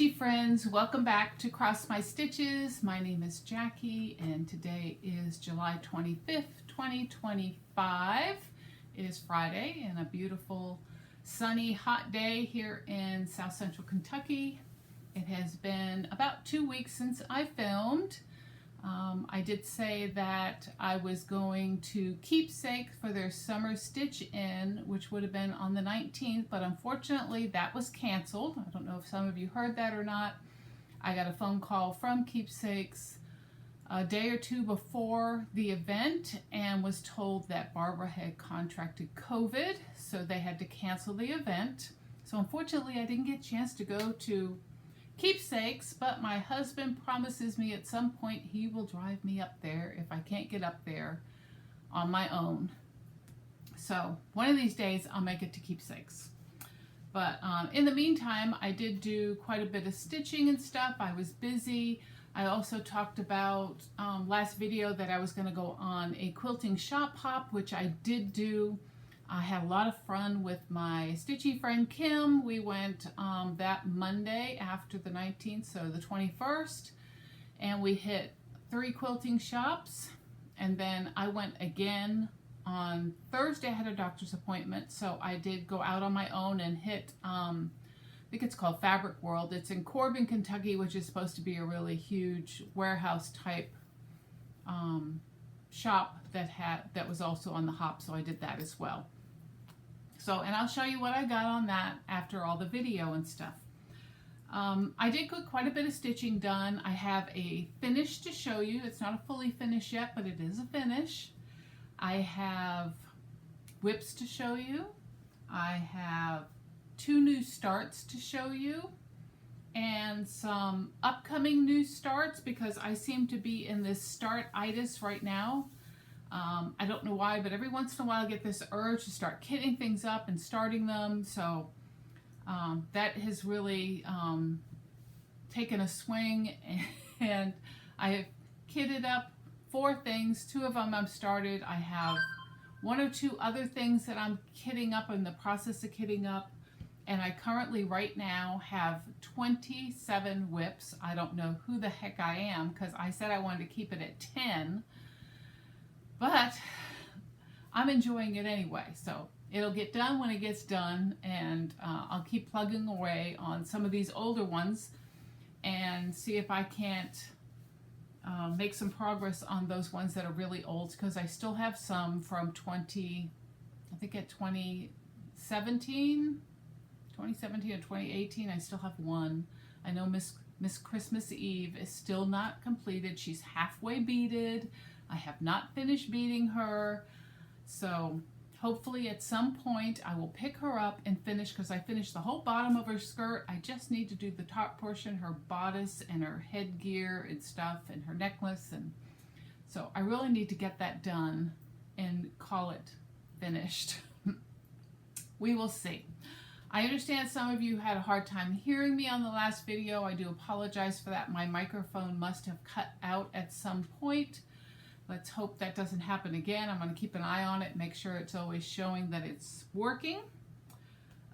stitchy friends, welcome back to Cross My Stitches. My name is Jackie and today is July 25th, 2025. It is Friday and a beautiful sunny hot day here in South Central Kentucky. It has been about 2 weeks since I filmed. I did say that I was going to Keepsake for their summer stitch in, which would have been on the 19th, but unfortunately that was canceled. I don't know if some of you heard that or not. I got a phone call from Keepsakes a day or two before the event and was told that Barbara had contracted COVID, so they had to cancel the event. So unfortunately I didn't get a chance to go to Keepsakes, but my husband promises me at some point he will drive me up there if I can't get up there on my own. So one of these days I'll make it to Keepsakes. But in the meantime, I did do quite a bit of stitching and stuff. I was busy. I also talked about last video that I was going to go on a quilting shop hop, which I did do. I had a lot of fun with my stitchy friend Kim. We went that Monday after the 19th, so the 21st, and we hit 3 quilting shops. And then I went again on Thursday. I had a doctor's appointment, so I did go out on my own and hit, I think it's called Fabric World. It's in Corbin, Kentucky, which is supposed to be a really huge warehouse type shop that was also on the hop, so I did that as well. So, and I'll show you what I got on that after all the video and stuff. I did get quite a bit of stitching done. I have a finish to show you. It's not a fully finished yet, but it is a finish. I have whips to show you. I have 2 new starts to show you and some upcoming new starts because I seem to be in this start-itis right now. I don't know why, but every once in a while I get this urge to start kitting things up and starting them. So that has really taken a swing, and I have kitted up 4 things. 2 of them I've started. I have 1 or 2 other things that I'm kitting up, in the process of kitting up. And I currently right now have 27 whips. I don't know who the heck I am because I said I wanted to keep it at 10. But I'm enjoying it anyway, so it'll get done when it gets done, and I'll keep plugging away on some of these older ones and see if I can't make some progress on those ones that are really old, because I still have some from 2017 or 2018. I still have 1. I know Miss Christmas Eve is still not completed. She's halfway beaded. I have not finished beading her, so hopefully at some point I will pick her up and finish, because I finished the whole bottom of her skirt. I just need to do the top portion, her bodice and her headgear and stuff, and her necklace, and so I really need to get that done and call it finished. We will see. I understand some of you had a hard time hearing me on the last video. I do apologize for that. My microphone must have cut out at some point. Let's hope that doesn't happen again. I'm going to keep an eye on it, make sure it's always showing that it's working.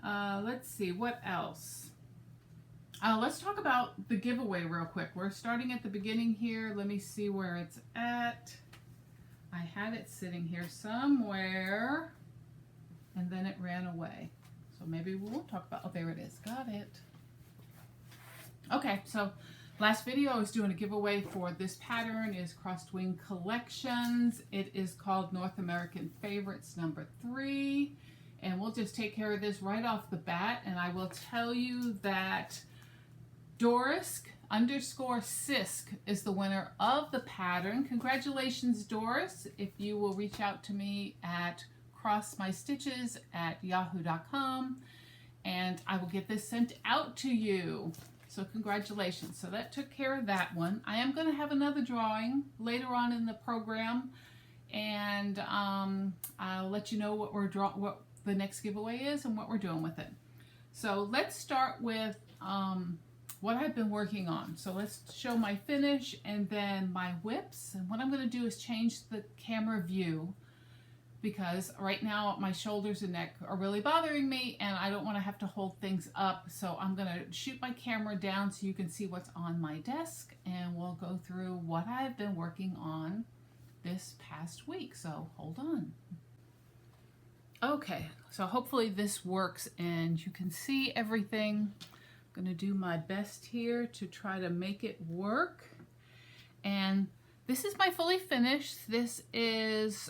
Let's see, what else? Let's talk about the giveaway real quick. We're starting at the beginning here. Let me see where it's at. I had it sitting here somewhere, and then it ran away. So maybe we won't talk about, oh, there it is. Got it. Okay, so last video I was doing a giveaway for this pattern. Is Crossed Wing Collections. It is called North American Favorites number 3. And we'll just take care of this right off the bat. And I will tell you that Doris_Sisk is the winner of the pattern. Congratulations, Doris. If you will reach out to me at crossmystitches@yahoo.com, and I will get this sent out to you. So congratulations. So that took care of that one. I am going to have another drawing later on in the program, and I'll let you know what the next giveaway is and what we're doing with it. So let's start with what I've been working on. So let's show my finish and then my whips. And what I'm going to do is change the camera view because right now my shoulders and neck are really bothering me and I don't want to have to hold things up. So I'm going to shoot my camera down so you can see what's on my desk, and we'll go through what I've been working on this past week. So hold on. Okay, so hopefully this works and you can see everything. I'm going to do my best here to try to make it work. And this is my fully finished. This is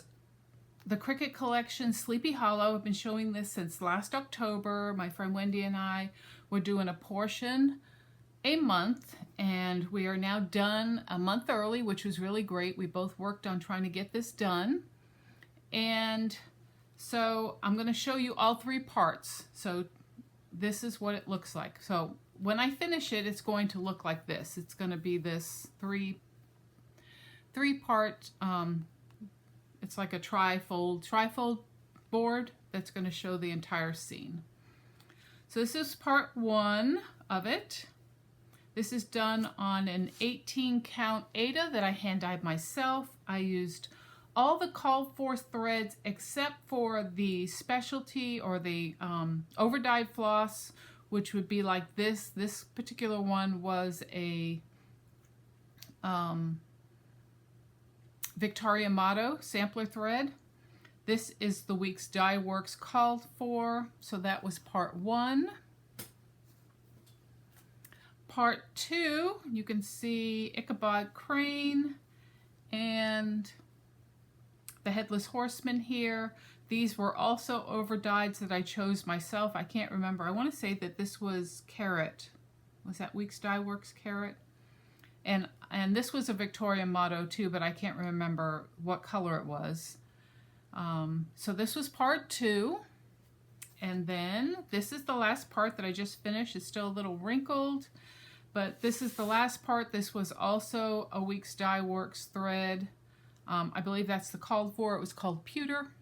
the Cricut Collection Sleepy Hollow. I've been showing this since last October. My friend Wendy and I were doing a portion a month, and we are now done a month early, which was really great. We both worked on trying to get this done. And so I'm going to show you all three parts. So this is what it looks like. So when I finish it, it's going to look like this. It's going to be this three-part, it's like a trifold board that's going to show the entire scene. So this is part one of it. This is done on an 18 count Aida that I hand dyed myself. I used all the called for threads except for the specialty or the over-dyed floss, which would be like this. This particular one was a Victoria Motto sampler thread. This is the week's dye works called for, so that was part one. Part two, you can see Ichabod Crane and the Headless Horseman here. These were also over dyeds that I chose myself. I can't remember. I want to say that this was Carrot. Was that week's dye works Carrot? And this was a Victoria Motto too, but I can't remember what color it was. So this was part two. And then this is the last part that I just finished. It's still a little wrinkled, but this is the last part. This was also a week's dye works thread. I believe that's the called for. It was called Pewter.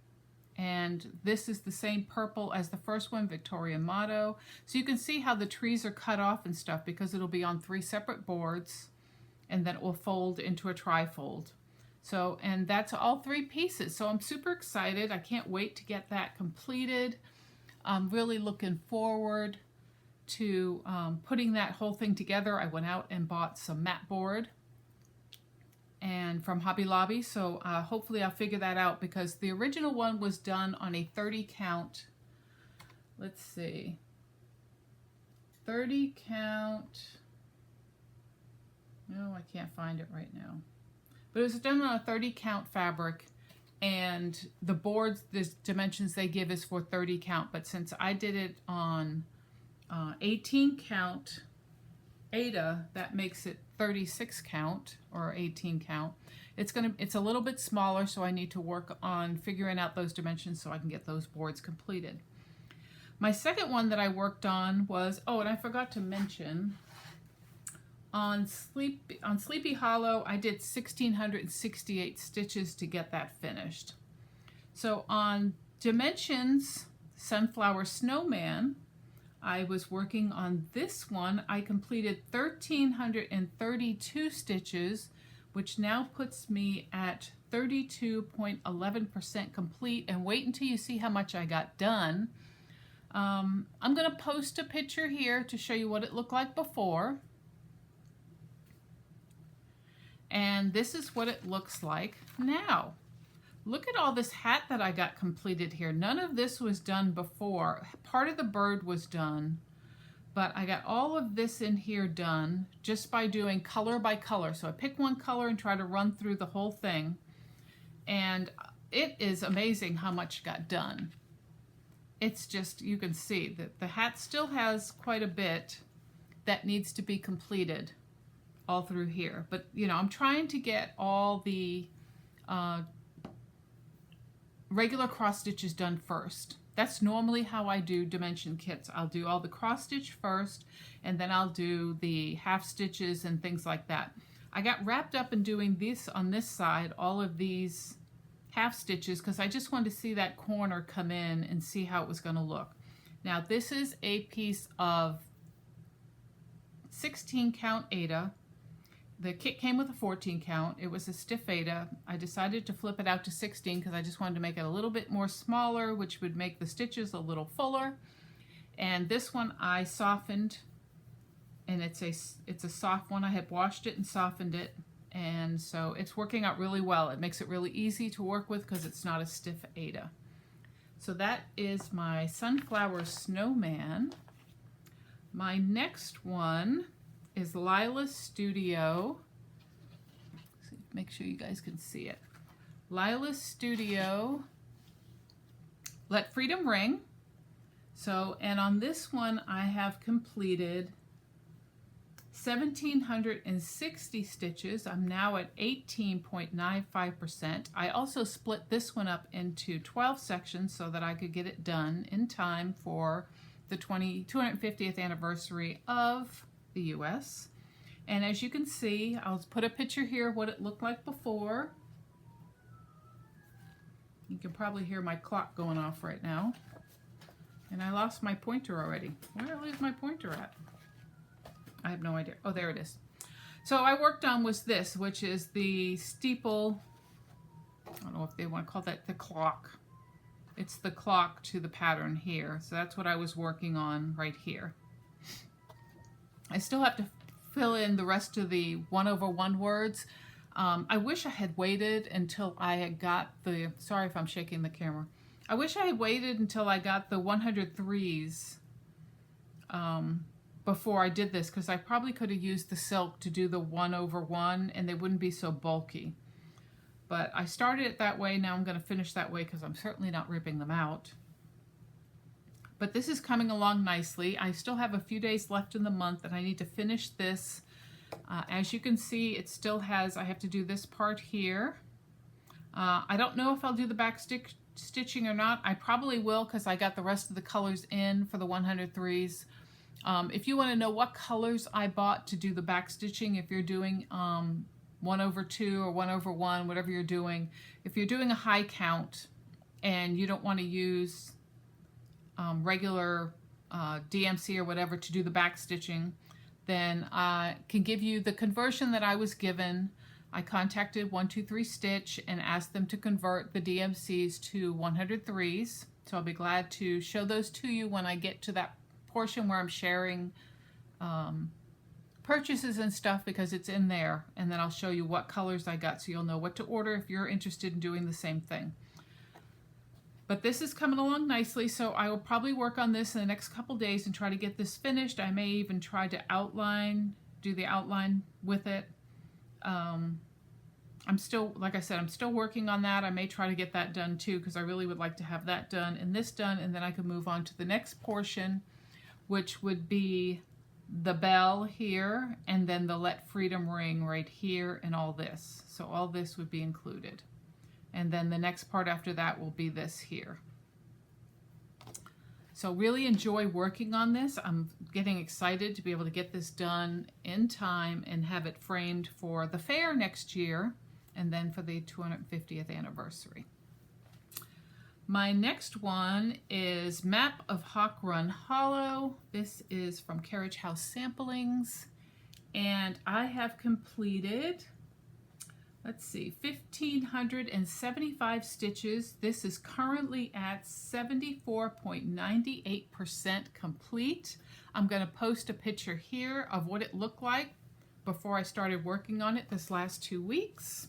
And this is the same purple as the first one, Victoria Motto. So you can see how the trees are cut off and stuff because it'll be on three separate boards, and then it will fold into a trifold. So, and that's all three pieces. So I'm super excited. I can't wait to get that completed. I'm really looking forward to putting that whole thing together. I went out and bought some mat board and from Hobby Lobby, so hopefully I'll figure that out because the original one was done on a 30 count, let's see, 30 count, no, I can't find it right now, but it was done on a 30 count fabric, and the boards, the dimensions they give is for 30 count, but since I did it on 18 count Aida, that makes it 36 count or 18 count. It's a little bit smaller, so I need to work on figuring out those dimensions so I can get those boards completed. My second one that I worked on was, oh, and I forgot to mention, on Sleepy Hollow, I did 1,668 stitches to get that finished. So on Dimensions Sunflower Snowman, I was working on this one. I completed 1,332 stitches, which now puts me at 32.11% complete. And wait until you see how much I got done. I'm going to post a picture here to show you what it looked like before. And this is what it looks like now. Look at all this hat that I got completed here. None of this was done before. Part of the bird was done, but I got all of this in here done just by doing color by color. So I pick one color and try to run through the whole thing. And it is amazing how much got done. It's just, you can see that the hat still has quite a bit that needs to be completed all through here. But, you know, I'm trying to get all the regular cross stitches done first. That's normally how I do dimension kits. I'll do all the cross stitch first, and then I'll do the half stitches and things like that. I got wrapped up in doing this on this side, all of these half stitches, because I just wanted to see that corner come in and see how it was going to look. Now this is a piece of 16 count Aida. the kit came with a 14 count. It was a stiff Aida. I decided to flip it out to 16 because I just wanted to make it a little bit more smaller, which would make the stitches a little fuller. And this one I softened, and it's a soft one. I had washed it and softened it, and so it's working out really well. It makes it really easy to work with because it's not a stiff Aida. So that is my sunflower snowman. My next one is Lila's Studio. Make sure you guys can see it. Lila's Studio Let Freedom Ring. So, and on this one I have completed 1,760 stitches. I'm now at 18.95%. I also split this one up into 12 sections so that I could get it done in time for the 250th anniversary of the US. And as you can see, I'll put a picture here of what it looked like before. You can probably hear my clock going off right now. And I lost my pointer already. Where did I lose my pointer at? I have no idea. Oh, there it is. So I worked on was this, which is the steeple. I don't know if they want to call that the clock. It's the clock to the pattern here. So that's what I was working on right here. I still have to fill in the rest of the 1/1 words. I wish I had waited until I had got the, sorry if I'm shaking the camera. I wish I had waited until I got the 103s before I did this, because I probably could have used the silk to do the 1/1 and they wouldn't be so bulky. But I started it that way. Now I'm going to finish that way because I'm certainly not ripping them out. But this is coming along nicely. I still have a few days left in the month and I need to finish this. As you can see, it still has, I have to do this part here. I don't know if I'll do the back stitching or not. I probably will because I got the rest of the colors in for the 103s. If you want to know what colors I bought to do the back stitching, if you're doing 1/2 or 1/1, whatever you're doing, if you're doing a high count and you don't want to use regular DMC or whatever to do the back stitching, then I can give you the conversion that I was given. I contacted 123 Stitch and asked them to convert the DMCs to 103s. So I'll be glad to show those to you when I get to that portion where I'm sharing purchases and stuff, because it's in there, and then I'll show you what colors I got so you'll know what to order if you're interested in doing the same thing. But this is coming along nicely, so I will probably work on this in the next couple days and try to get this finished. I may even try to do the outline with it. I'm still, like I said, I'm still working on that. I may try to get that done too, because I really would like to have that done and this done, and then I can move on to the next portion, which would be the bell here, and then the Let Freedom Ring right here, and all this. So all this would be included. And then the next part after that will be this here. So really enjoy working on this. I'm getting excited to be able to get this done in time and have it framed for the fair next year, and then for the 250th anniversary. My next one is Map of Hawk Run Hollow. This is from Carriage House Samplings, and I have completed, let's see, 1,575 stitches. This is currently at 74.98% complete. I'm going to post a picture here of what it looked like before I started working on it this last 2 weeks.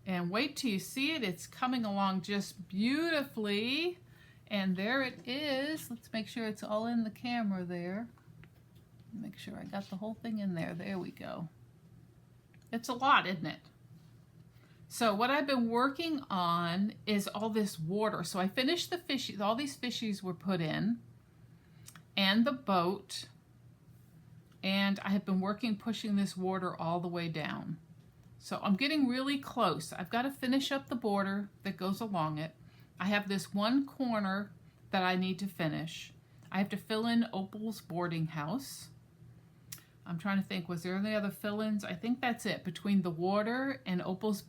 And wait till you see it. It's coming along just beautifully. And there it is. Let's make sure it's all in the camera there. Make sure I got the whole thing in there. There we go. It's a lot, isn't it? So what I've been working on is all this water. So I finished the fishies. All these fishies were put in, and the boat. And I have been pushing this water all the way down. So I'm getting really close. I've got to finish up the border that goes along it. I have this one corner that I need to finish. I have to fill in Opal's boarding house. I'm trying to think, was there any other fill-ins? I think that's it, between the water and Opal's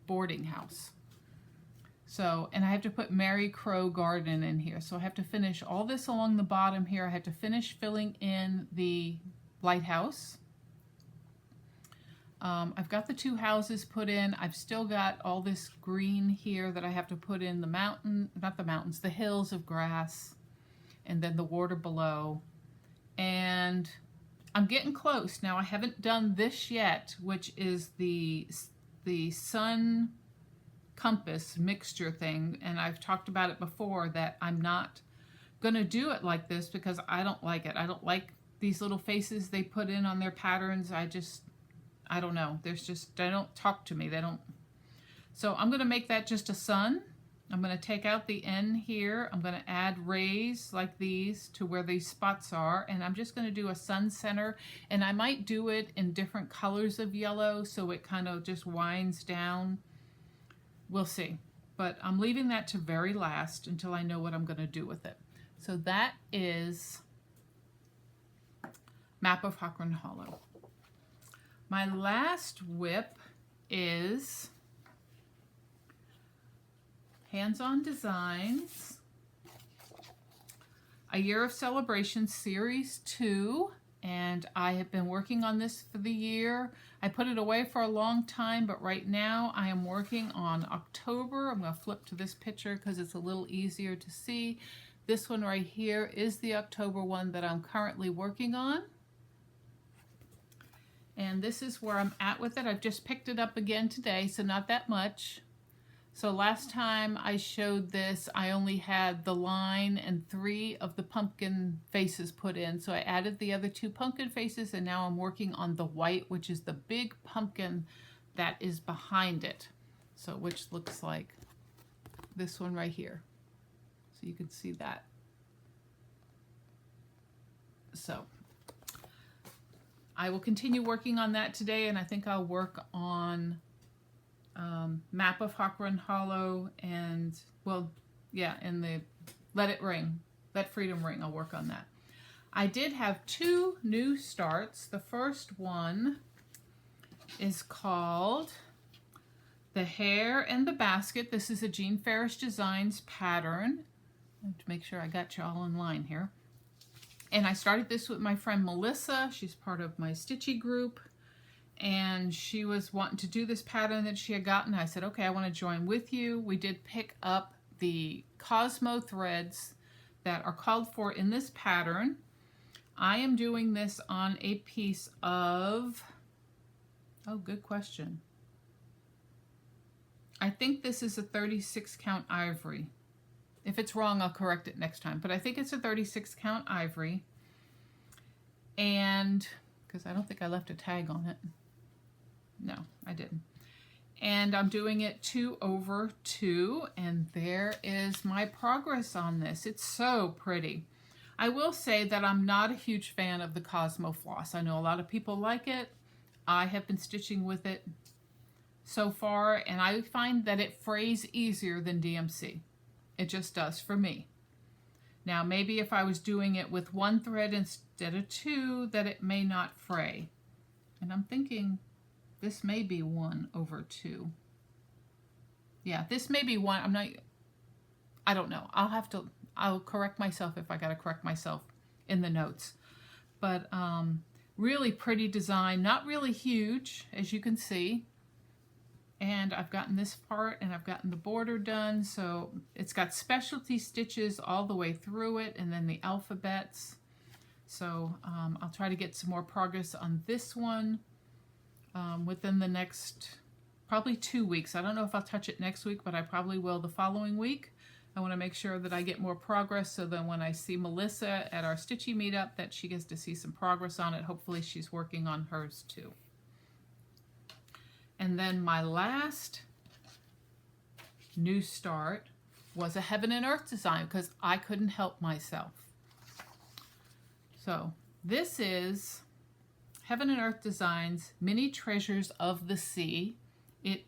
boarding house. So, and I have to put Mary Crow Garden in here. So I have to finish all this along the bottom here. I have to finish filling in the lighthouse. I've got the 2 houses put in. I've still got all this green here that I have to put in the mountain, not the mountains, the hills of grass, and then the water below. And I'm getting close. Now I haven't done this yet, which is the sun compass mixture thing, and I've talked about it before that I'm not gonna do it like this because I don't like it. I don't like these little faces they put in on their patterns. I don't know. They don't talk to me. They don't. So I'm gonna make that just a sun. I'm gonna take out the N here. I'm gonna add rays like these to where these spots are, and I'm just gonna do a sun center, and I might do it in different colors of yellow so it kind of just winds down. We'll see. But I'm leaving that to very last until I know what I'm gonna do with it. So that is Map of Hawthorne Hollow. My last whip is Hands-On Designs, A Year of Celebration Series 2, and I have been working on this for the year. I put it away for a long time, but right now I am working on October. I'm going to flip to this picture because it's a little easier to see. This one right here is the October one that I'm currently working on. And this is where I'm at with it. I've just picked it up again today, so not that much. So last time I showed this, I only had the line and 3 of the pumpkin faces put in. So I added the other 2 pumpkin faces, and now I'm working on the white, which is the big pumpkin that is behind it. So which looks like this one right here. So you can see that. So I will continue working on that today, and I think I'll work on Map of Hawthorne Hollow and, well, yeah, and the Let It Ring, Let Freedom Ring. I'll work on that. I did have 2 new starts. The first one is called The Hare and the Basket. This is a Jean Ferris Designs pattern. I have to make sure I got you all in line here. And I started this with my friend Melissa. She's part of my Stitchy group. And she was wanting to do this pattern that she had gotten. I said, okay, I want to join with you. We did pick up the Cosmo threads that are called for in this pattern. I am doing this on a piece of, oh, good question. I think this is a 36 count ivory. If it's wrong, I'll correct it next time. But I think it's a 36 count ivory. And, because I don't think I left a tag on it. No, I didn't. And I'm doing it 2/2. And there is my progress on this. It's so pretty. I will say that I'm not a huge fan of the Cosmo floss. I know a lot of people like it. I have been stitching with it so far, and I find that it frays easier than DMC. It just does for me. Now, maybe if I was doing it with 1 thread instead of 2, that it may not fray. And I'm thinking this may be 1/2. Yeah, this may be 1. I don't know. I'll correct myself if I got to correct myself in the notes. But really pretty design, not really huge, as you can see. And I've gotten this part, and I've gotten the border done, so it's got specialty stitches all the way through it, and then the alphabets. So I'll try to get some more progress on this one within the next probably 2 weeks. I don't know if I'll touch it next week, but I probably will the following week. I want to make sure that I get more progress, so then when I see Melissa at our Stitchy meetup, that she gets to see some progress on it. Hopefully she's working on hers too. And then my last new start was a Heaven and Earth design because I couldn't help myself. So this is Heaven and Earth Designs Mini Treasures of the Sea. It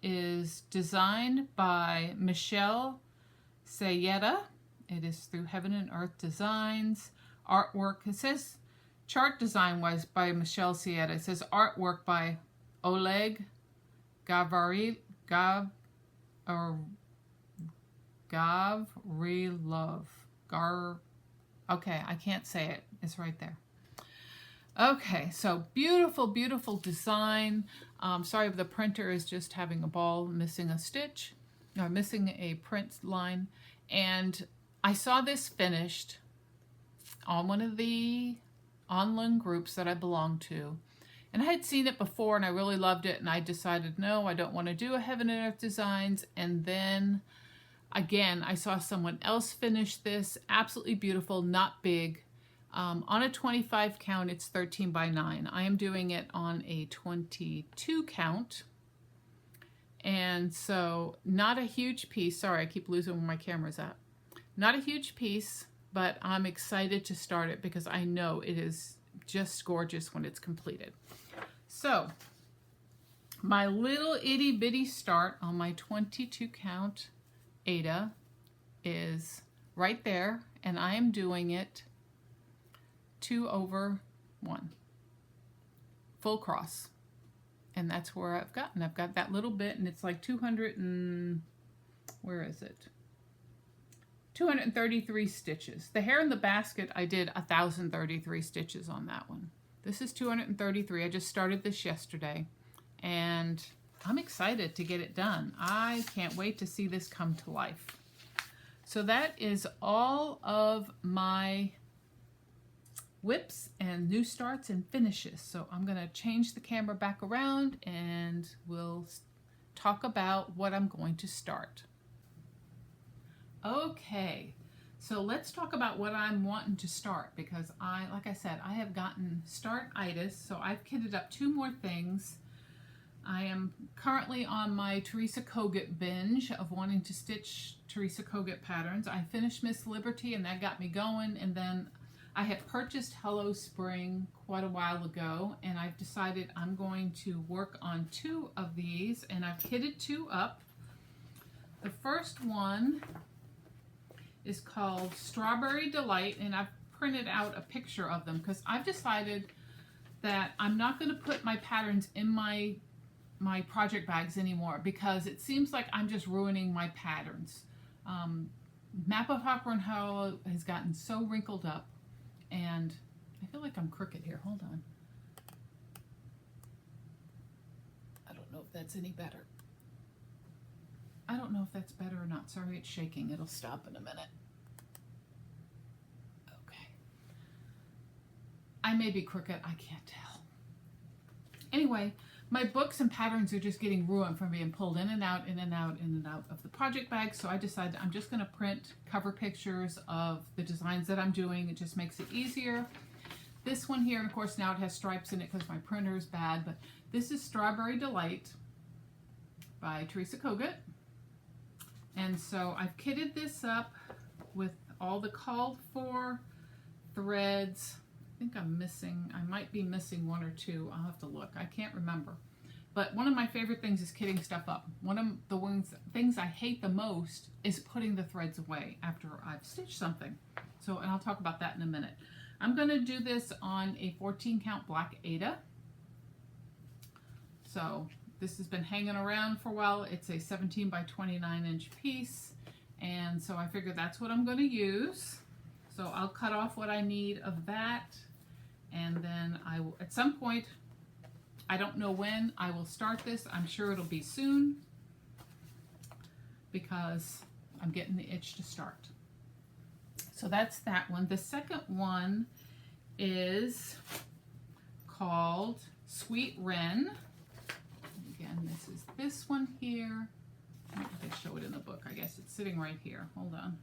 is designed by Michelle Sayeda. It is through Heaven and Earth Designs. Artwork, it says chart design was by Michelle Sayeda. It says artwork by Oleg Gavarila. or Gavrilov. Okay, I can't say it. It's right there. Okay, so beautiful, beautiful design. Sorry, the printer is just having a ball, missing a stitch, or missing a print line. And I saw this finished on one of the online groups that I belong to. And I had seen it before and I really loved it, and I decided, no, I don't want to do a Heaven and Earth Designs. And then again, I saw someone else finish this. Absolutely beautiful, not big. On a 25 count, it's 13 by 9. I am doing it on a 22 count. And so not a huge piece. Sorry, I keep losing where my camera's at. Not a huge piece, but I'm excited to start it because I know it is just gorgeous when it's completed. So my little itty bitty start on my 22 count Aida is right there, and I am doing it 2 over 1 full cross, and that's where I've got that little bit, and it's like 200 and where is it, 233 stitches. The hair in the basket, I did 1,033 stitches on that one. This is 233. I just started this yesterday, and I'm excited to get it done. I can't wait to see this come to life. So that is all of my whips and new starts and finishes. So I'm going to change the camera back around and we'll talk about what I'm going to start. Okay, so let's talk about what I'm wanting to start, because like I said, I have gotten start-itis, so I've kitted up 2 more things. I am currently on my Teresa Kogut binge of wanting to stitch Teresa Kogut patterns. I finished Miss Liberty and that got me going, and then I had purchased Hello Spring quite a while ago, and I've decided I'm going to work on 2 of these, and I've kitted 2 up. The first one is called Strawberry Delight, and I've printed out a picture of them because I've decided that I'm not going to put my patterns in my project bags anymore, because it seems like I'm just ruining my patterns. Map of Hawthorne Hollow has gotten so wrinkled up, and I feel like I'm crooked here. Hold on. I don't know if that's any better. I don't know if that's better or not. Sorry, it's shaking. It'll stop in a minute. Okay. I may be crooked. I can't tell. Anyway, my books and patterns are just getting ruined from being pulled in and out, in and out, in and out of the project bag. So I decided I'm just going to print cover pictures of the designs that I'm doing. It just makes it easier. This one here, and of course now it has stripes in it because my printer is bad, but this is Strawberry Delight by Teresa Kogut. And so I've kitted this up with all the called for threads. I think I might be missing 1 or 2. I'll have to look. I can't remember. But one of my favorite things is kitting stuff up. One of the things I hate the most is putting the threads away after I've stitched something. So, and I'll talk about that in a minute. I'm going to do this on a 14 count black Aida. So this has been hanging around for a while. It's a 17 by 29 inch piece, and so I figured that's what I'm going to use. So I'll cut off what I need of that, and then I will, at some point, I don't know when, I will start this. I'm sure it'll be soon, because I'm getting the itch to start. So that's that one. The second one is called Sweet Wren. Again, this is this one here. I don't think I show it in the book. I guess it's sitting right here. Hold on.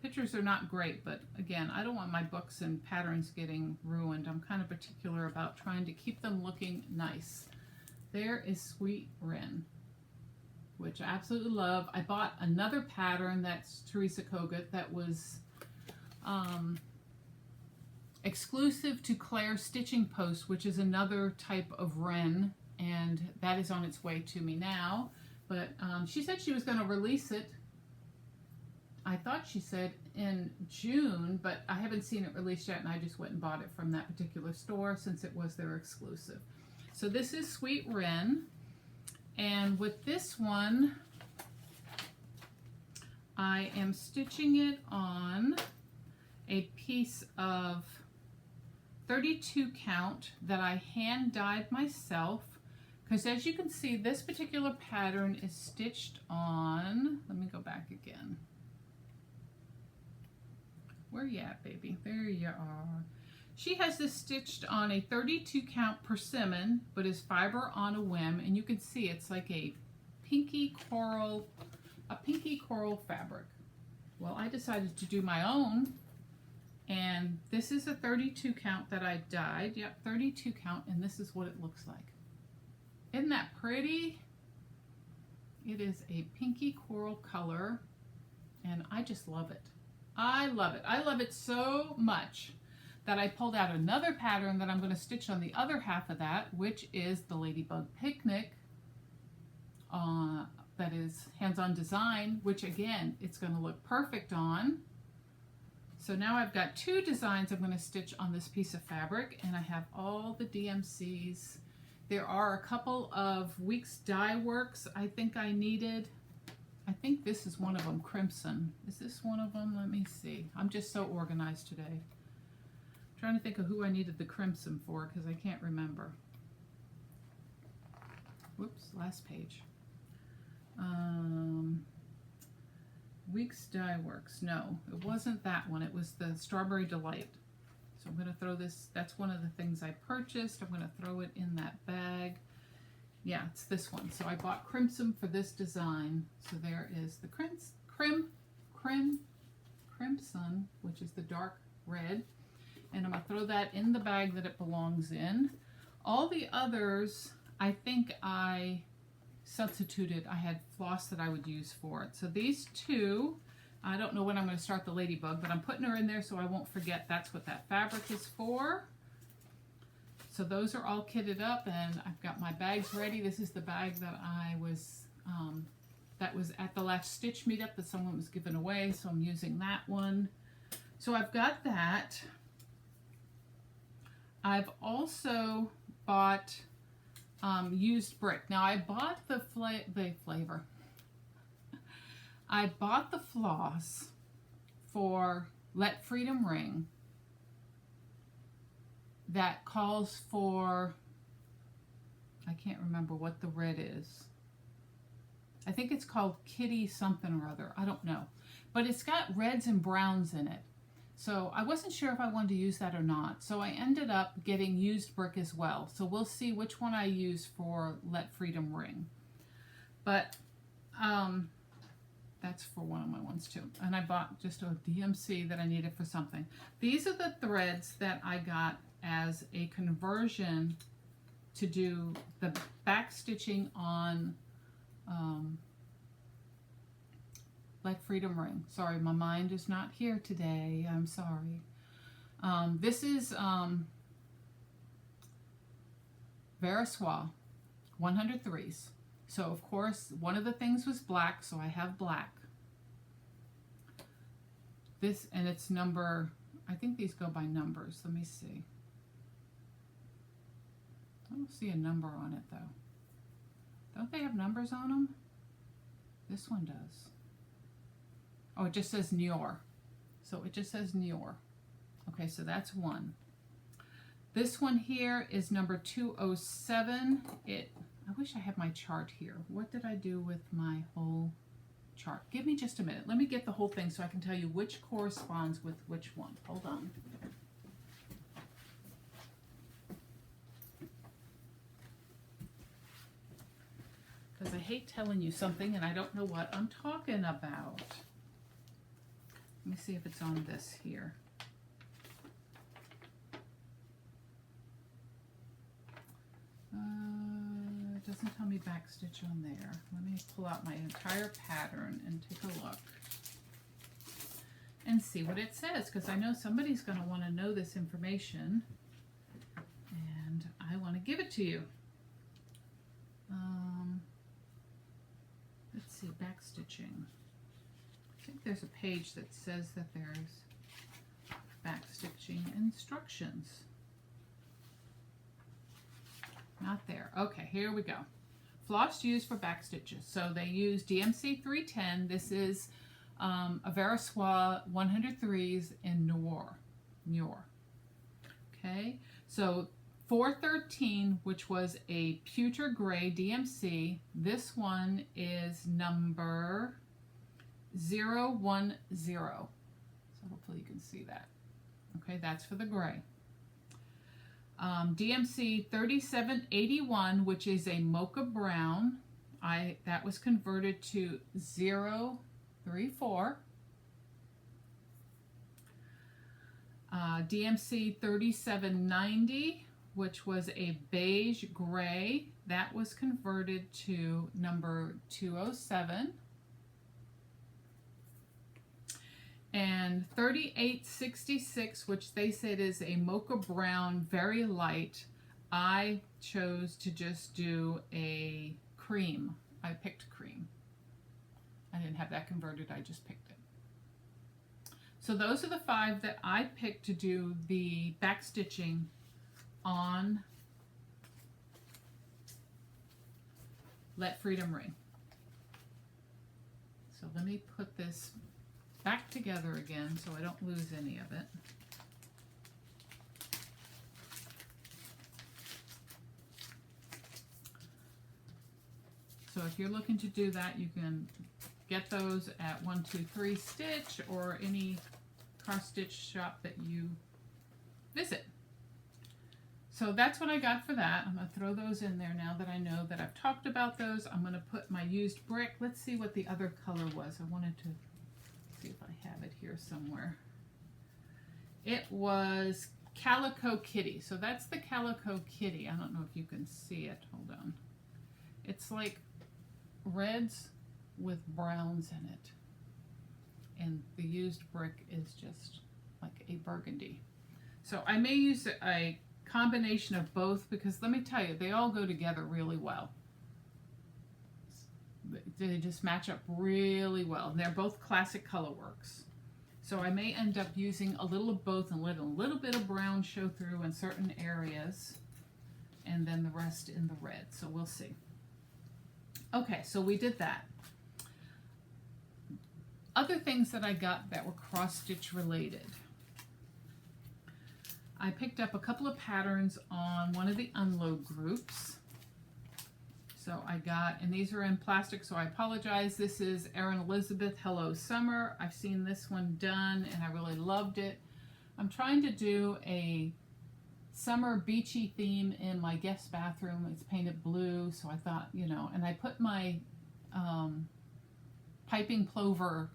Pictures are not great, but again, I don't want my books and patterns getting ruined. I'm kind of particular about trying to keep them looking nice. There is Sweet Wren, which I absolutely love. I bought another pattern that's Teresa Kogut that was exclusive to Claire's Stitching Post, which is another type of wren, and that is on its way to me now. But she said she was going to release it, I thought she said in June, but I haven't seen it released yet, and I just went and bought it from that particular store since it was their exclusive. So this is Sweet Wren, And with this one, I am stitching it on a piece of 32 count that I hand dyed myself, because as you can see, this particular pattern is stitched on, let me go back again. Where you at, baby? There you are. She has this stitched on a 32 count persimmon, but is fiber on a whim, and you can see it's like a pinky coral fabric. Well, I decided to do my own, and this is a 32 count that I dyed. Yep, 32 count, and this is what it looks like. Isn't that pretty? It is a pinky coral color, and I just love it. I love it. I love it so much that I pulled out another pattern that I'm going to stitch on the other half of that, which is the Ladybug Picnic. That is hands-on design, which again, it's going to look perfect on. So now I've got two designs I'm going to stitch on this piece of fabric, and I have all the DMCs. There are a couple of Weeks Dye Works I think I needed. I think this is one of them, Crimson. Is this one of them? Let me see. I'm just so organized today. I'm trying to think of who I needed the crimson for because I can't remember. Whoops, last page. Weeks Dye Works. No, it wasn't that one. It was the Strawberry Delight. So I'm going to throw this, that's one of the things I purchased. I'm going to throw it in that bag. Yeah, it's this one. So I bought crimson for this design. So there is the crimson, which is the dark red. And I'm going to throw that in the bag that it belongs in. All the others, I think I substituted. I had floss that I would use for it. So these two, I don't know when I'm going to start the Ladybug, but I'm putting her in there so I won't forget that's what that fabric is for. So those are all kitted up, and I've got my bags ready. This is the bag that I was, that was at the last stitch meetup that someone was giving away, so I'm using that one. So I've got that. I've also bought used brick. Now I bought the flavor. I bought the floss for Let Freedom Ring that calls for, I can't remember what the red is. I think it's called Kitty something or other. I don't know. But it's got reds and browns in it. So I wasn't sure if I wanted to use that or not. So I ended up getting used brick as well. So we'll see which one I use for Let Freedom Ring. But that's for one of my ones too. And I bought just a DMC that I needed for something. These are the threads that I got as a conversion to do the back stitching on Let Freedom Ring. Sorry, my mind is not here today. I'm sorry. This is Veriswa 103s. So of course one of the things was black, so I have black. This, and it's number, I think these go by numbers. Let me see. I don't see a number on it though. Don't they have numbers on them? This one does. Oh, it just says Nior. So it just says Nior. Okay, so that's one. This one here is number 207. I wish I had my chart here. What did I do with my whole chart? Give me just a minute. Let me get the whole thing so I can tell you which corresponds with which one. Hold on. Because I hate telling you something and I don't know what I'm talking about. Let me see if it's on this here. It doesn't tell me backstitch on there. Let me pull out my entire pattern and take a look and see what it says, because I know somebody's going to want to know this information and I want to give it to you. Let's see, backstitching. I think there's a page that says that there's backstitching instructions. Not there. Okay, here we go. floss used for back stitches. So they use DMC 310. This is a Verissois 103s in Noir. Okay, so 413, which was a pewter gray DMC. This one is number 010. So hopefully you can see that. Okay, that's for the gray. DMC 3781, which is a mocha brown. That was converted to 034. DMC 3790, which was a beige gray. That was converted to number 207. And 3866, which they said is a mocha brown, very light. I chose to just do a cream. I picked cream. I didn't have that converted, I just picked it. So those are the 5 that I picked to do the back stitching on Let Freedom Ring. So let me put this back together again so I don't lose any of it. So if you're looking to do that, you can get those at 123 Stitch or any cross stitch shop that you visit. So that's what I got for that. I'm going to throw those in there now that I know that I've talked about those. I'm going to put my used brick. Let's see what the other color was. I wanted to see if I have it here somewhere. It was Calico Kitty. So that's the Calico Kitty. I don't know if you can see it. Hold on. It's like reds with browns in it. And the used brick is just like a burgundy. So I may use a combination of both because let me tell you, they all go together really well. They just match up really well. And they're both classic color works. So I may end up using a little of both and let a little bit of brown show through in certain areas and then the rest in the red. So we'll see. Okay, so we did that. Other things that I got that were cross-stitch related. I picked up a couple of patterns on one of the unload groups. So I got, and these are in plastic, so I apologize. This is Erin Elizabeth, Hello Summer. I've seen this one done and I really loved it. I'm trying to do a summer beachy theme in my guest bathroom. It's painted blue, so I thought, you know, and I put my Piping Plover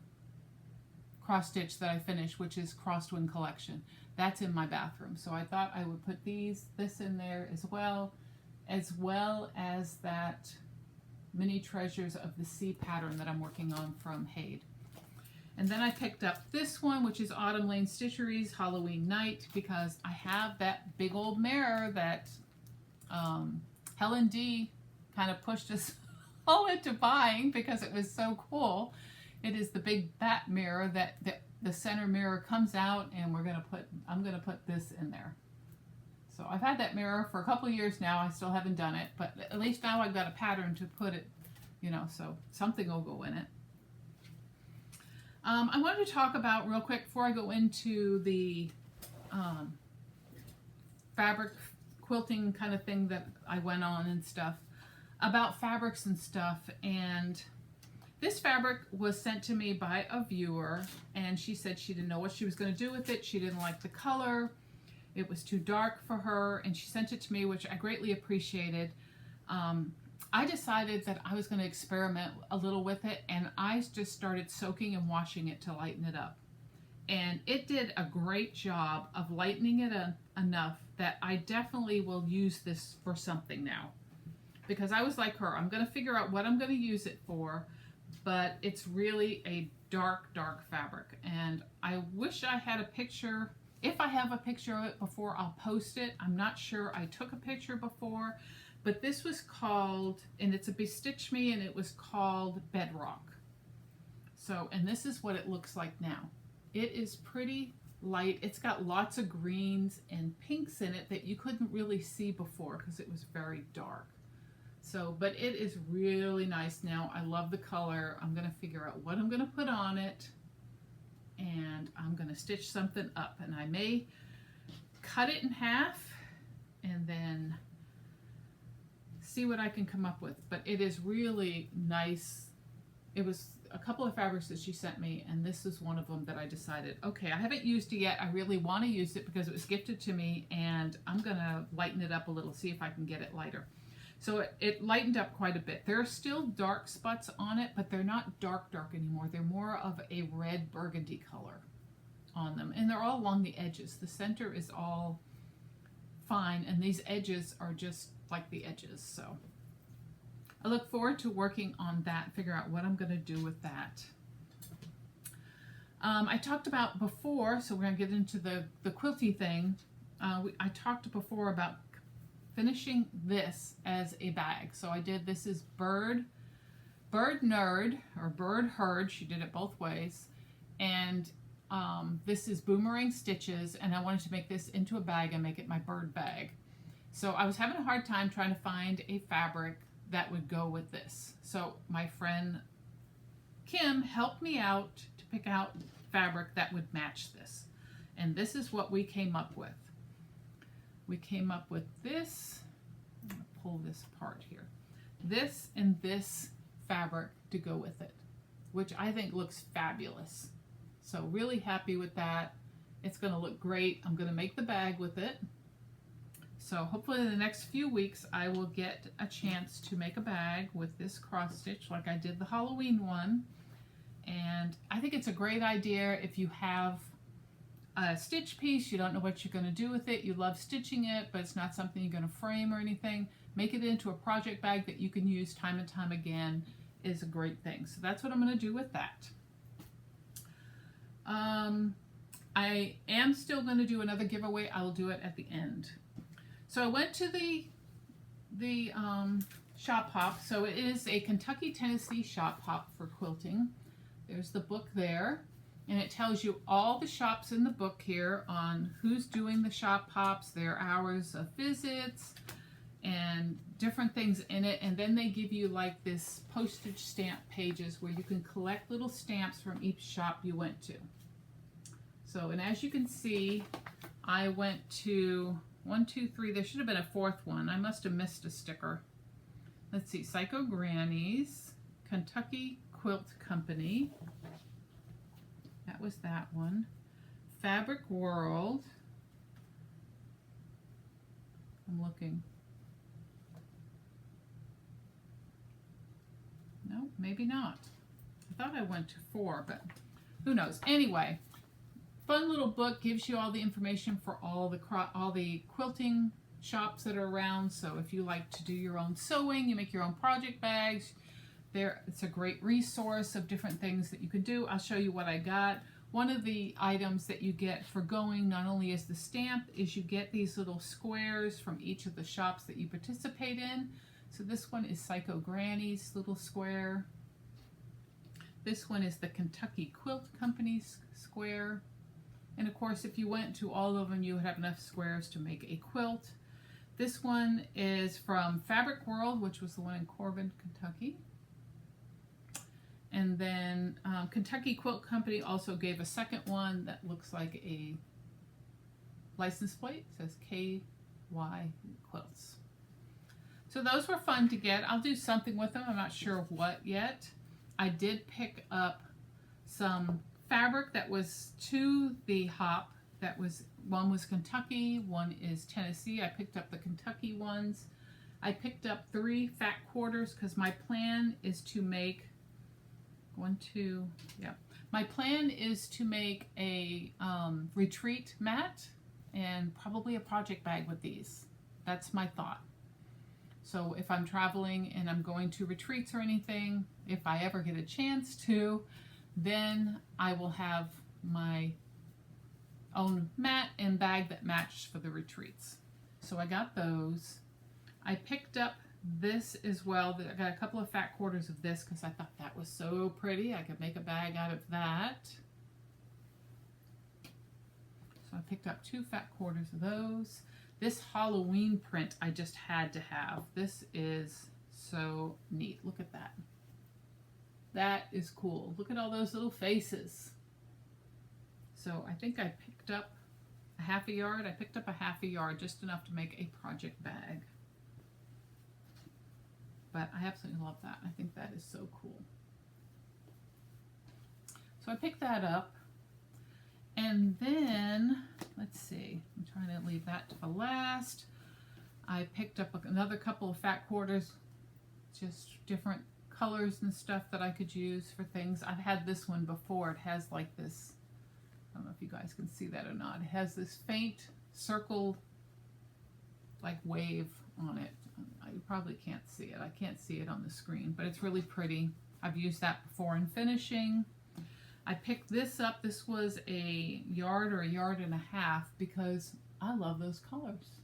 cross stitch that I finished, which is Crosswind Collection. That's in my bathroom. So I thought I would put this in there as well as that Mini Treasures of the Sea pattern that I'm working on from Haid. And then I picked up this one, which is Autumn Lane Stitcheries Halloween Night, because I have that big old mirror that Helen D kind of pushed us all into buying because it was so cool. It is the big bat mirror that the center mirror comes out, and I'm gonna put this in there. So I've had that mirror for a couple of years now. I still haven't done it, but at least now I've got a pattern to put it, you know, so something will go in it. I wanted to talk about real quick before I go into the fabric quilting kind of thing that I went on and stuff, about fabrics and stuff. And this fabric was sent to me by a viewer, and she said she didn't know what she was going to do with it. She didn't like the color. It was too dark for her, and she sent it to me, which I greatly appreciated. I decided that I was going to experiment a little with it, and I just started soaking and washing it to lighten it up. And it did a great job of lightening it enough that I definitely will use this for something now. Because I was like her, I'm going to figure out what I'm going to use it for, but it's really a dark, dark fabric. And I wish I had a picture. If I have a picture of it before, I'll post it. I'm not sure I took a picture before, but this was called, and it's a Bestitch Me, and it was called Bedrock. So, and this is what it looks like now. It is pretty light. It's got lots of greens and pinks in it that you couldn't really see before because it was very dark. So, but it is really nice now. I love the color. I'm going to figure out what I'm going to put on it, and I'm going to stitch something up, and I may cut it in half and then see what I can come up with. But it is really nice. It was a couple of fabrics that she sent me, and this is one of them that I decided, okay, I haven't used it yet. I really want to use it because it was gifted to me, and I'm going to lighten it up a little, see if I can get it lighter. So it lightened up quite a bit. There are still dark spots on it, but they're not dark anymore. They're more of a red burgundy color on them, and they're all along the edges. The center is all fine, and these edges are just like the edges. So I look forward to working on that, figure out what I'm going to do with that. I talked about before, so we're going to get into the quilty thing. I talked before about finishing this as a bag. So I did, this is Bird Nerd, or Bird Herd. She did it both ways. And this is Boomerang Stitches, and I wanted to make this into a bag and make it my bird bag. So I was having a hard time trying to find a fabric that would go with this. So my friend Kim helped me out to pick out fabric that would match this. And this is what we came up with. We came up with this. I'm going to pull this apart here. This and this fabric to go with it, which I think looks fabulous. So really happy with that. It's going to look great. I'm going to make the bag with it. So hopefully in the next few weeks I will get a chance to make a bag with this cross stitch like I did the Halloween one. And I think it's a great idea if you have a stitch piece, you don't know what you're going to do with it, you love stitching it, but it's not something you're going to frame or anything. Make it into a project bag that you can use time and time again is a great thing. So that's what I'm going to do with that. I am still going to do another giveaway. I will do it at the end. So I went to the shop hop. So it is a Kentucky, Tennessee shop hop for quilting. There's the book there. And it tells you all the shops in the book here on who's doing the shop hops, their hours of visits, and different things in it. And then they give you like this postage stamp pages where you can collect little stamps from each shop you went to. So, and as you can see, I went to 1, 2, 3, there should have been a fourth one. I must have missed a sticker. Let's see, Psycho Grannies, Kentucky Quilt Company. That was that one. Fabric World. I'm looking. No, maybe not. I thought I went to 4, but who knows. Anyway, fun little book, gives you all the information for all the quilting shops that are around. So if you like to do your own sewing, you make your own project bags, it's a great resource of different things that you can do. I'll show you what I got. One of the items that you get for going, not only is the stamp, is you get these little squares from each of the shops that you participate in. So this one is Psycho Granny's little square. This one is the Kentucky Quilt Company's square. And of course, if you went to all of them, you would have enough squares to make a quilt. This one is from Fabric World, which was the one in Corbin, Kentucky. And then Kentucky Quilt Company also gave a second one that looks like a license plate. It says KY Quilts. So those were fun to get. I'll do something with them. I'm not sure what yet. I did pick up some fabric that was to the hop. One was Kentucky, one is Tennessee. I picked up the Kentucky ones. I picked up 3 fat quarters because my plan is to make my plan is to make a retreat mat and probably a project bag with these. That's my thought. So if I'm traveling and I'm going to retreats or anything, if I ever get a chance to, then I will have my own mat and bag that matched for the retreats. So I got those. I picked up this as well. I got a couple of fat quarters of this because I thought that was so pretty. I could make a bag out of that. So I picked up 2 fat quarters of those. This Halloween print I just had to have. This is so neat. Look at that. That is cool. Look at all those little faces. So I think I picked up a half a yard. I picked up a half a yard, just enough to make a project bag. But I absolutely love that. I think that is so cool. So I picked that up. And then, let's see, I'm trying to leave that to the last. I picked up another couple of fat quarters, just different colors and stuff that I could use for things. I've had this one before. It has like this, I don't know if you guys can see that or not. It has this faint circle like wave on it. You probably can't see it. I can't see it on the screen, but it's really pretty. I've used that before in finishing. I picked this up. This was a yard or a yard and a half because I love those colors.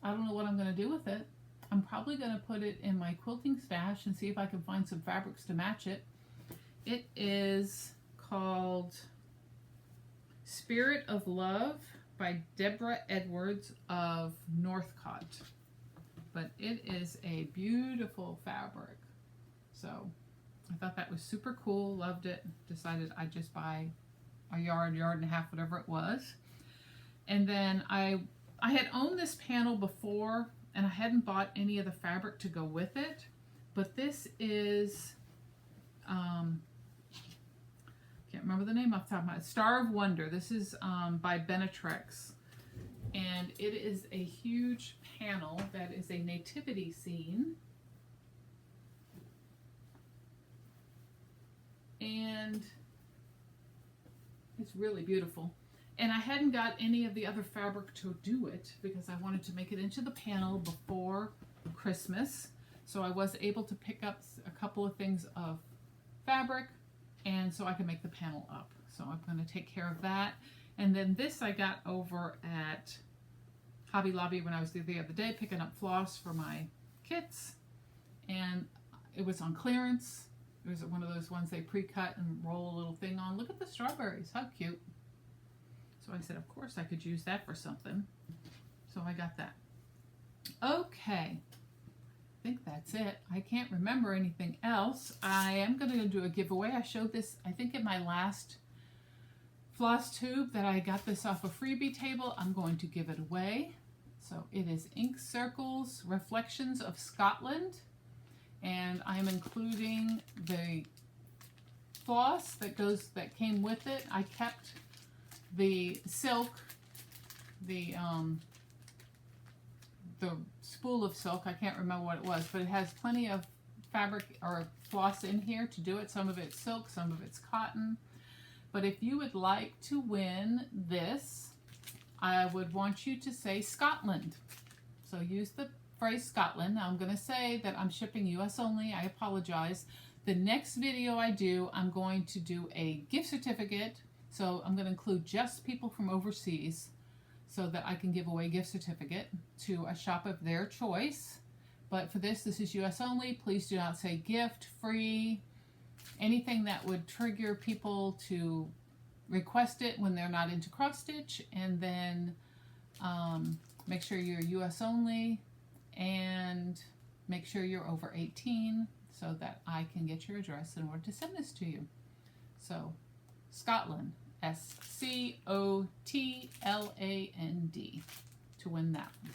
I don't know what I'm going to do with it. I'm probably going to put it in my quilting stash and see if I can find some fabrics to match it. It is called Spirit of Love by Deborah Edwards of Northcott. But it is a beautiful fabric. So I thought that was super cool, loved it, decided I'd just buy a yard, yard and a half, whatever it was. And then I had owned this panel before and I hadn't bought any of the fabric to go with it, but this is, can't remember the name off the top of my head, Star of Wonder. This is by Benetrex. And it is a huge panel that is a nativity scene. And it's really beautiful. And I hadn't got any of the other fabric to do it because I wanted to make it into the panel before Christmas. So I was able to pick up a couple of things of fabric and so I can make the panel up. So I'm going to take care of that. And then this I got over at Hobby Lobby when I was there the other day picking up floss for my kits. And it was on clearance. It was one of those ones they pre-cut and roll a little thing on. Look at the strawberries. How cute. So I said, of course I could use that for something. So I got that. Okay. I think that's it. I can't remember anything else. I am going to do a giveaway. I showed this, I think, in my last Flosstube that I got this off a freebie table. I'm going to give it away. So it is Ink Circles Reflections of Scotland. And I'm including the floss that came with it. I kept the silk, the spool of silk. I can't remember what it was, but it has plenty of fabric or floss in here to do it. Some of it's silk, some of it's cotton. But if you would like to win this, I would want you to say Scotland. So use the phrase Scotland. Now I'm going to say that I'm shipping US only. I apologize. The next video I do, I'm going to do a gift certificate. So I'm going to include just people from overseas so that I can give away a gift certificate to a shop of their choice. But for this is US only. Please do not say gift, free, anything that would trigger people to request it when they're not into cross stitch. And then make sure you're US only and make sure you're over 18 so that I can get your address in order to send this to you. So Scotland, S-C-O-T-L-A-N-D, to win that one.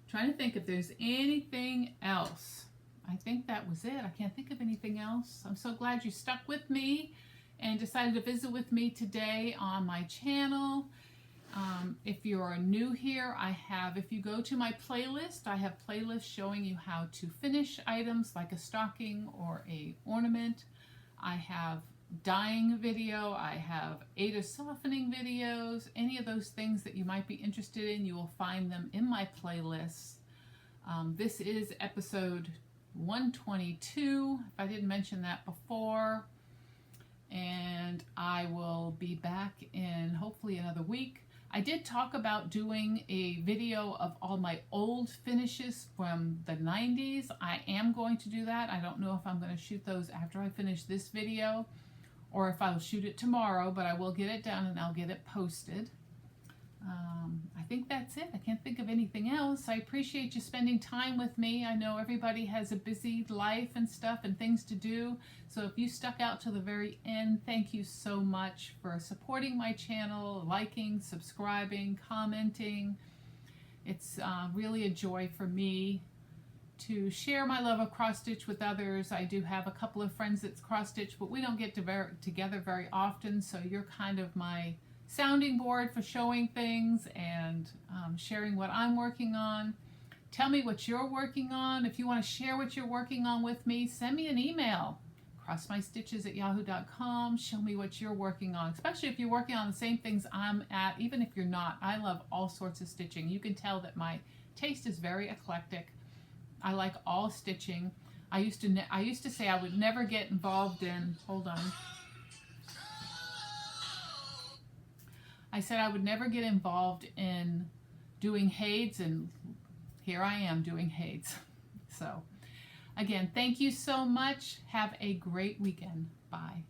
Trying to think if there's anything else. I think that was it. I can't think of anything else. I'm so glad you stuck with me and decided to visit with me today on my channel. If you're new here, if you go to my playlist, I have playlists showing you how to finish items like a stocking or a ornament. I have dyeing video, I have Ada softening videos, any of those things that you might be interested in, you will find them in my playlist. This is episode 122, if I didn't mention that before, and I will be back in hopefully another week. I did talk about doing a video of all my old finishes from the 90s. I am going to do that. I don't know if I'm going to shoot those after I finish this video or if I'll shoot it tomorrow, but I will get it done and I'll get it posted. I think that's it. I can't think of anything else. I appreciate you spending time with me. I know everybody has a busy life and stuff and things to do. So if you stuck out to the very end, thank you so much for supporting my channel, liking, subscribing, commenting. It's really a joy for me to share my love of cross stitch with others. I do have a couple of friends that's cross stitch, but we don't get together very often. So you're kind of my sounding board for showing things and sharing what I'm working on. Tell me what you're working on. If you want to share what you're working on with me, send me an email, crossmystitches@yahoo.com. Show me what you're working on, especially if you're working on the same things I'm at, even if you're not. I love all sorts of stitching. You can tell that my taste is very eclectic. I like all stitching. I used to say I would never get involved in, hold on. I said I would never get involved in doing heids, and here I am doing heids. So again, thank you so much. Have a great weekend. Bye.